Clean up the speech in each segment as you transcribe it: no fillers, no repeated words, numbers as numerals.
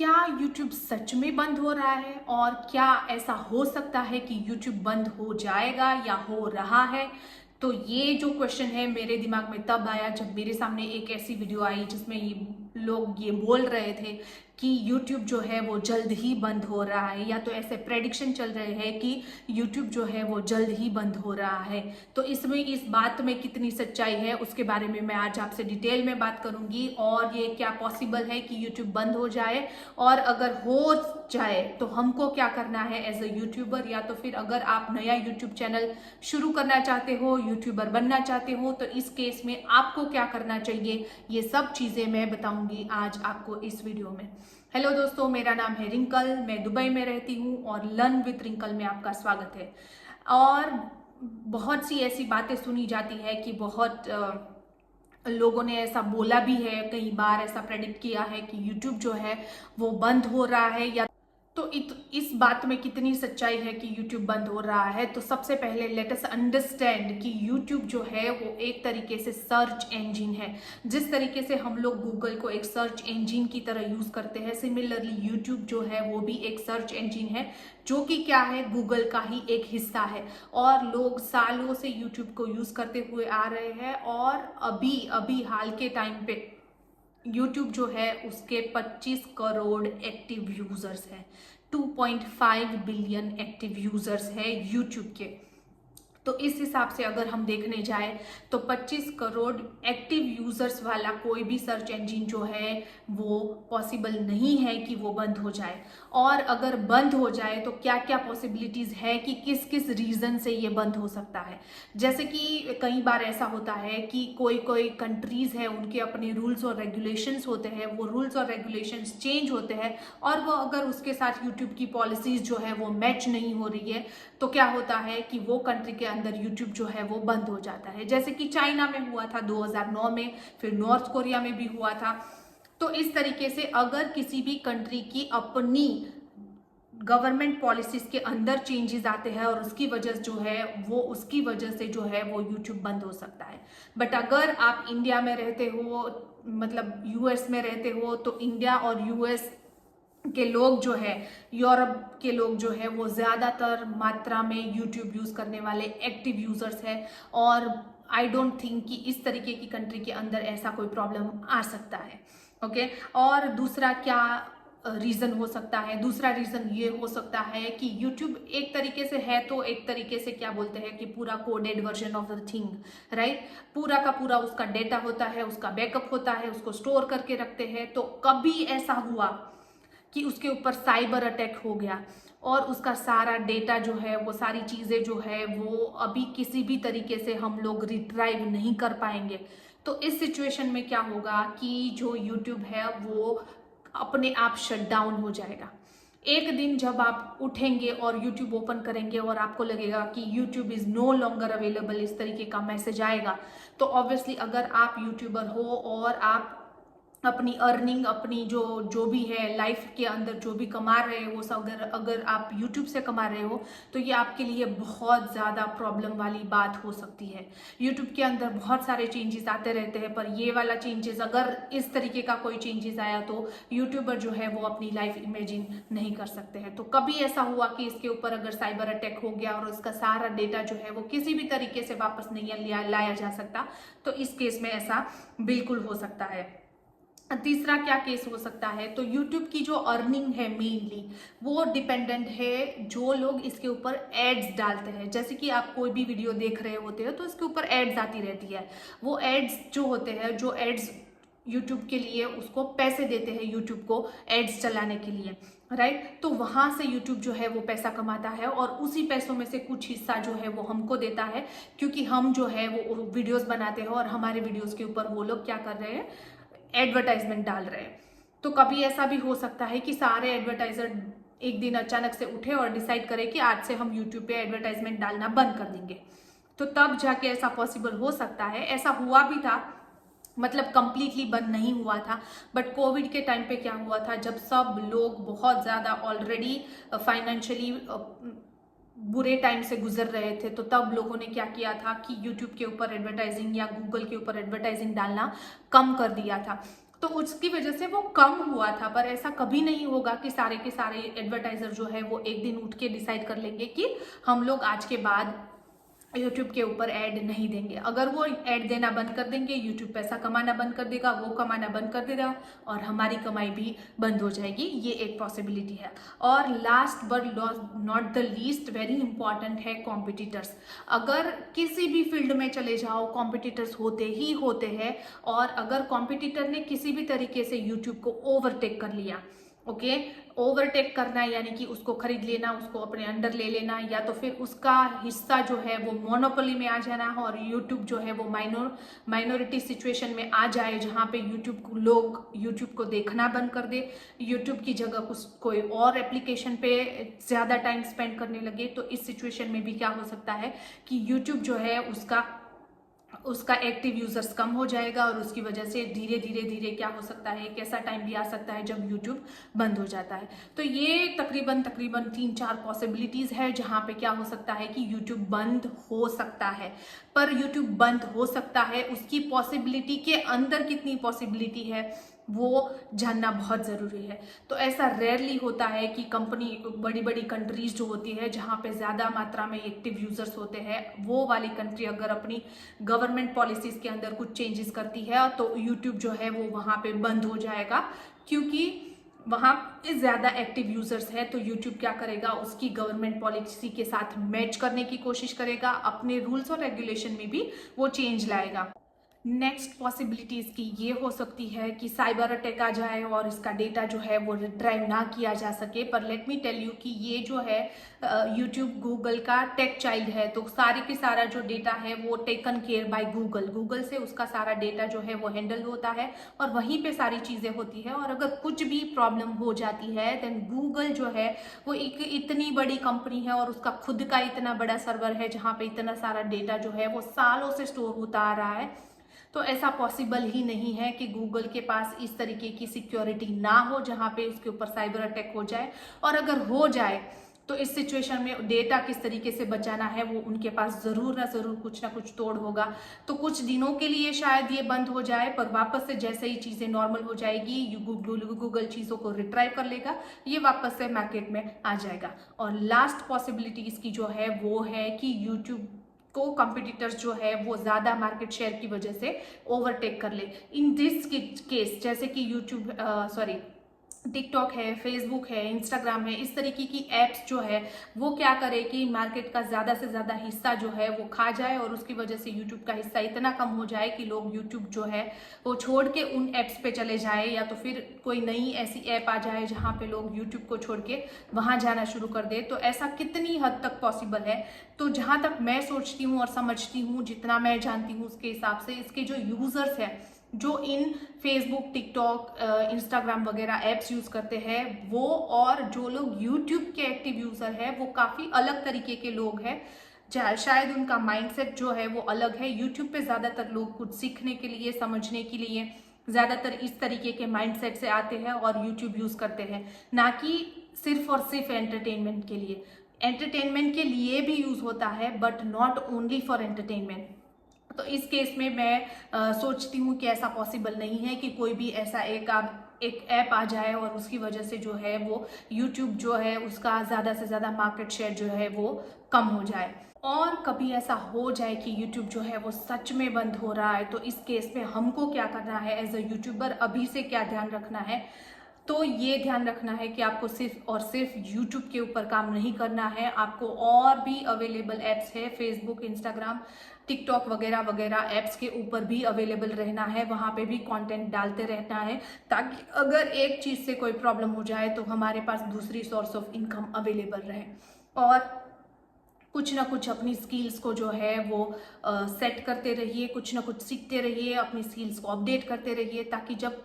क्या YouTube सच में बंद हो रहा है और क्या ऐसा हो सकता है कि YouTube बंद हो जाएगा या हो रहा है। तो ये जो क्वेश्चन है मेरे दिमाग में तब आया जब मेरे सामने एक ऐसी वीडियो आई जिसमें ये लोग ये बोल रहे थे कि YouTube जो है वो जल्द ही बंद हो रहा है, या तो ऐसे प्रेडिक्शन चल रहे हैं कि YouTube जो है वो जल्द ही बंद हो रहा है। तो इसमें इस बात में कितनी सच्चाई है उसके बारे में मैं आज आपसे डिटेल में बात करूंगी, और ये क्या पॉसिबल है कि YouTube बंद हो जाए, और अगर हो जाए तो हमको क्या करना है एज अ यूट्यूबर, या तो फिर अगर आप नया यूट्यूब चैनल शुरू करना चाहते हो, यूट्यूबर बनना चाहते हो, तो इस केस में आपको क्या करना चाहिए। ये सब चीजें मैं बताऊंगी आज आपको इस वीडियो में। हेलो दोस्तों, मेरा नाम है रिंकल, मैं दुबई में रहती हूँ और लर्न विद रिंकल में आपका स्वागत है। और बहुत सी ऐसी बातें सुनी जाती है कि बहुत लोगों ने ऐसा बोला भी है, कई बार ऐसा प्रेडिक्ट किया है कि YouTube जो है वो बंद हो रहा है, या तो इस बात में कितनी सच्चाई है कि YouTube बंद हो रहा है। तो सबसे पहले लेट अस अंडरस्टैंड कि YouTube जो है वो एक तरीके से सर्च इंजन है। जिस तरीके से हम लोग गूगल को एक सर्च इंजन की तरह यूज करते हैं, सिमिलरली YouTube जो है वो भी एक सर्च इंजन है, जो कि क्या है, गूगल का ही एक हिस्सा है। और लोग सालों से YouTube को यूज करते हुए आ रहे हैं, और अभी अभी हाल के टाइम पे YouTube जो है उसके 25 करोड़ एक्टिव यूजर्स हैं। 2.5 बिलियन एक्टिव यूजर्स है YouTube के। तो इस हिसाब से अगर हम देखने जाए तो 25 करोड़ एक्टिव यूजर्स वाला कोई भी सर्च इंजन जो है वो पॉसिबल नहीं है कि वो बंद हो जाए। और अगर बंद हो जाए तो क्या क्या पॉसिबिलिटीज है कि किस किस रीजन से ये बंद हो सकता है। जैसे कि कई बार ऐसा होता है कि कोई कोई कंट्रीज है, उनके अपने रूल्स और रेगुलेशंस होते हैं, वो रूल्स और रेगुलेशंस चेंज होते हैं, और वो अगर उसके साथ यूट्यूब की पॉलिसीज जो है वो मैच नहीं हो रही है, तो क्या होता है कि वो कंट्री के अंदर यूट्यूब जो है वो बंद हो जाता है। जैसे कि चाइना में हुआ था 2009 में, फिर नॉर्थ कोरिया में भी हुआ था। तो इस तरीके से अगर किसी भी कंट्री की अपनी गवर्नमेंट पॉलिसीज के अंदर चेंजेस आते हैं और उसकी वजह जो है वो उसकी वजह से जो है वो यूट्यूब बंद हो सकता है। बट अगर आप इंडिया में रहते हो, मतलब यूएस में रहते हो, तो इंडिया और यूएस के लोग जो है, यूरोप के लोग जो है वो ज्यादातर मात्रा में यूट्यूब यूज करने वाले एक्टिव यूजर्स है। और आई डोंट थिंक कि इस तरीके की कंट्री के अंदर ऐसा कोई प्रॉब्लम आ सकता है। ओके। और दूसरा क्या रीजन हो सकता है, दूसरा रीजन ये हो सकता है कि YouTube एक तरीके से है, तो एक तरीके से क्या बोलते हैं कि पूरा coded version of the thing, right. पूरा का पूरा उसका डेटा होता है, उसका बैकअप होता है, उसको स्टोर करके रखते हैं। तो कभी ऐसा हुआ कि उसके ऊपर साइबर अटैक हो गया और उसका सारा डेटा जो है, वो सारी चीजें जो है वो अभी किसी भी तरीके से हम लोग रिट्राइव नहीं कर पाएंगे, तो इस सिचुएशन में क्या होगा कि जो YouTube है वो अपने आप शट डाउन हो जाएगा। एक दिन जब आप उठेंगे और YouTube ओपन करेंगे और आपको लगेगा कि YouTube is no longer available, इस तरीके का मैसेज आएगा, तो ऑब्वियसली अगर आप यूट्यूबर हो और आप अपनी अर्निंग, अपनी जो जो भी है लाइफ के अंदर जो भी कमा रहे हो वो सब अगर अगर आप यूट्यूब से कमा रहे हो, तो ये आपके लिए बहुत ज़्यादा प्रॉब्लम वाली बात हो सकती है। यूट्यूब के अंदर बहुत सारे चेंजेस आते रहते हैं, पर ये वाला चेंजेस, अगर इस तरीके का कोई चेंजेस आया तो यूट्यूबर जो है वो अपनी लाइफ इमेजिन नहीं कर सकते हैं। तो कभी ऐसा हुआ कि इसके ऊपर अगर साइबर अटैक हो गया और उसका सारा डेटा जो है वो किसी भी तरीके से वापस नहीं लाया जा सकता, तो इस केस में ऐसा बिल्कुल हो सकता है। तीसरा क्या केस हो सकता है, तो YouTube की जो अर्निंग है मेनली वो डिपेंडेंट है जो लोग इसके ऊपर एड्स डालते हैं। जैसे कि आप कोई भी वीडियो देख रहे होते हो तो इसके ऊपर एड्स आती रहती है। वो एड्स जो होते हैं, जो एड्स YouTube के लिए उसको पैसे देते हैं, YouTube को एड्स चलाने के लिए, राइट। तो वहां से YouTube जो है वो पैसा कमाता है और उसी पैसों में से कुछ हिस्सा जो है वो हमको देता है, क्योंकि हम जो है वो वीडियोस बनाते हैं और हमारे वीडियोस के ऊपर वो लोग क्या कर रहे हैं, एडवर्टाइजमेंट डाल रहे हैं। तो कभी ऐसा भी हो सकता है कि सारे एडवर्टाइजर एक दिन अचानक से उठे और डिसाइड करें कि आज से हम यूट्यूब पे एडवर्टाइजमेंट डालना बंद कर देंगे, तो तब जाके ऐसा पॉसिबल हो सकता है। ऐसा हुआ भी था, मतलब कंप्लीटली बंद नहीं हुआ था, बट कोविड के टाइम पे क्या हुआ था, जब सब लोग बहुत ज़्यादा ऑलरेडी फाइनेंशियली बुरे टाइम से गुजर रहे थे, तो तब लोगों ने क्या किया था कि YouTube के ऊपर एडवर्टाइजिंग या गूगल के ऊपर एडवर्टाइजिंग डालना कम कर दिया था। तो उसकी वजह से वो कम हुआ था। पर ऐसा कभी नहीं होगा कि सारे के सारे एडवर्टाइजर जो है वो एक दिन उठ के डिसाइड कर लेंगे कि हम लोग आज के बाद यूट्यूब के ऊपर ऐड नहीं देंगे। अगर वो ऐड देना बंद कर देंगे, यूट्यूब पैसा कमाना बंद कर देगा, वो कमाना बंद कर देगा और हमारी कमाई भी बंद हो जाएगी। ये एक पॉसिबिलिटी है। और last but not the least very important है कॉम्पिटिटर्स। अगर किसी भी फील्ड में चले जाओ, कॉम्पिटिटर्स होते ही होते हैं। और अगर कॉम्पिटिटर ने किसी भी तरीके से यूट्यूब को ओवरटेक कर लिया, ओके, ओवरटेक करना यानी कि उसको खरीद लेना, उसको अपने अंडर ले लेना, या तो फिर उसका हिस्सा जो है वो मोनोपोली में आ जाना और यूट्यूब जो है वो माइनॉरिटी सिचुएशन में आ जाए, जहाँ पे लोग यूट्यूब को देखना बंद कर दे, यूट्यूब की जगह कोई और एप्लीकेशन पे ज़्यादा टाइम स्पेंड करने लगे। तो इस सिचुएशन में भी क्या हो सकता है कि यूट्यूब जो है उसका एक्टिव यूजर्स कम हो जाएगा और उसकी वजह से धीरे धीरे क्या हो सकता है, एक ऐसा टाइम भी आ सकता है जब यूट्यूब बंद हो जाता है। तो ये तकरीबन 3-4 पॉसिबिलिटीज है जहां पे क्या हो सकता है कि यूट्यूब बंद हो सकता है। पर यूट्यूब बंद हो सकता है, उसकी पॉसिबिलिटी के अंदर कितनी पॉसिबिलिटी है वो जानना बहुत ज़रूरी है। तो ऐसा रेयरली होता है कि बड़ी बड़ी कंट्रीज जो होती है जहाँ पे ज़्यादा मात्रा में एक्टिव यूजर्स होते हैं, वो वाली कंट्री अगर अपनी गवर्नमेंट पॉलिसीज़ के अंदर कुछ चेंजेस करती है तो यूट्यूब जो है वो वहाँ पे बंद हो जाएगा, क्योंकि वहाँ पे ज़्यादा एक्टिव यूजर्स है। तो यूट्यूब क्या करेगा, उसकी गवर्नमेंट पॉलिसी के साथ मैच करने की कोशिश करेगा, अपने रूल्स और रेगुलेशन में भी वो चेंज लाएगा। नेक्स्ट पॉसिबिलिटीज़ की ये हो सकती है कि साइबर अटैक आ जाए और इसका डेटा जो है वो रिट्राइव ना किया जा सके। पर लेट मी टेल यू कि ये जो है यूट्यूब गूगल का टेक चाइल्ड है, तो सारे के सारा जो डेटा है वो टेकन केयर बाय गूगल से उसका सारा डेटा जो है वो हैंडल होता है और वहीं पे सारी चीज़ें होती है। और अगर कुछ भी प्रॉब्लम हो जाती है देन गूगल जो है वो एक इतनी बड़ी कंपनी है और उसका खुद का इतना बड़ा सर्वर है जहाँ पे इतना सारा डेटा जो है वो सालों से स्टोर होता आ रहा है। तो ऐसा पॉसिबल ही नहीं है कि गूगल के पास इस तरीके की सिक्योरिटी ना हो जहां पे उसके ऊपर साइबर अटैक हो जाए। और अगर हो जाए तो इस सिचुएशन में डेटा किस तरीके से बचाना है वो उनके पास ज़रूर ना कुछ तोड़ होगा। तो कुछ दिनों के लिए शायद ये बंद हो जाए, पर वापस से जैसे ही चीज़ें नॉर्मल हो जाएगी गूगल चीज़ों को रिट्राइव कर लेगा, ये वापस से मार्केट में आ जाएगा। और लास्ट पॉसिबिलिटी इसकी जो है वो है कि यूट्यूब को कंपटीटर्स जो है वो ज़्यादा मार्केट शेयर की वजह से ओवरटेक कर ले। इन दिस केस जैसे कि टिकटॉक है, फेसबुक है, इंस्टाग्राम है, इस तरीके की एप्स जो है वो क्या करे कि मार्केट का ज़्यादा से ज़्यादा हिस्सा जो है वो खा जाए और उसकी वजह से यूट्यूब का हिस्सा इतना कम हो जाए कि लोग यूट्यूब जो है वो छोड़ के उन एप्स पे चले जाए, या तो फिर कोई नई ऐसी ऐप आ जाए जहाँ पे लोग यूट्यूब को छोड़ के वहाँ जाना शुरू कर दे। तो ऐसा कितनी हद तक पॉसिबल है? तो जहाँ तक मैं सोचती हूँ और समझती हूँ, जितना मैं जानती हूँ उसके हिसाब से इसके जो यूज़र्स हैं जो इन फेसबुक, टिकटॉक, इंस्टाग्राम वगैरह ऐप्स यूज़ करते हैं वो, और जो लोग यूट्यूब के एक्टिव यूज़र है वो काफ़ी अलग तरीके के लोग हैं। शायद उनका माइंडसेट जो है वो अलग है। यूट्यूब पे ज़्यादातर लोग कुछ सीखने के लिए, समझने के लिए ज़्यादातर इस तरीके के माइंडसेट से आते हैं और यूट्यूब यूज़ करते हैं, ना कि सिर्फ और सिर्फ एंटरटेनमेंट के लिए। एंटरटेनमेंट के लिए भी यूज़ होता है but not only for entertainment. तो इस केस में मैं सोचती हूँ कि ऐसा पॉसिबल नहीं है कि कोई भी ऐसा एक ऐप आ जाए और उसकी वजह से जो है वो यूट्यूब जो है उसका ज़्यादा से ज़्यादा मार्केट शेयर जो है वो कम हो जाए। और कभी ऐसा हो जाए कि यूट्यूब जो है वो सच में बंद हो रहा है, तो इस केस में हमको क्या करना है एज अ यूट्यूबर, अभी से क्या ध्यान रखना है? तो ये ध्यान रखना है कि आपको सिर्फ और सिर्फ यूट्यूब के ऊपर काम नहीं करना है, आपको और भी अवेलेबल ऐप्स है, फेसबुक, इंस्टाग्राम, टिकटॉक वगैरह वगैरह ऐप्स के ऊपर भी अवेलेबल रहना है, वहाँ पे भी कंटेंट डालते रहना है, ताकि अगर एक चीज़ से कोई प्रॉब्लम हो जाए तो हमारे पास दूसरी सोर्स ऑफ इनकम अवेलेबल रहे। और कुछ ना कुछ अपनी स्किल्स को जो है वो सेट करते रहिए, कुछ ना कुछ सीखते रहिए, अपनी स्किल्स को अपडेट करते रहिए, ताकि जब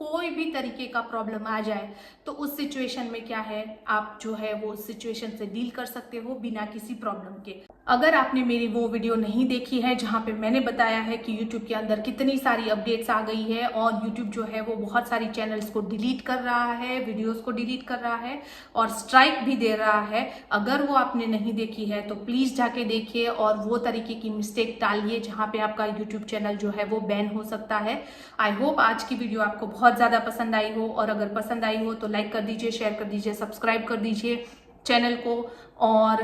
कोई भी तरीके का प्रॉब्लम आ जाए तो उस सिचुएशन में क्या है, आप जो है वो सिचुएशन से डील कर सकते हो बिना किसी प्रॉब्लम के। अगर आपने मेरी वो वीडियो नहीं देखी है जहाँ पे मैंने बताया है कि YouTube के अंदर कितनी सारी अपडेट्स आ गई है और YouTube जो है वो बहुत सारी चैनल्स को डिलीट कर रहा है, वीडियोस को डिलीट कर रहा है और स्ट्राइक भी दे रहा है, अगर वो आपने नहीं देखी है तो प्लीज़ जाके देखिए और वो तरीके की मिस्टेक टालिए जहाँ पे आपका YouTube चैनल जो है वो बैन हो सकता है। आई होप आज की वीडियो आपको बहुत बहुत ज़्यादा पसंद आई हो, और अगर पसंद आई हो तो लाइक कर दीजिए, शेयर कर दीजिए, सब्सक्राइब कर दीजिए चैनल को। और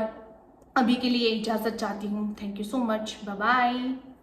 अभी के लिए इजाज़त चाहती हूँ। Thank you so much, bye bye.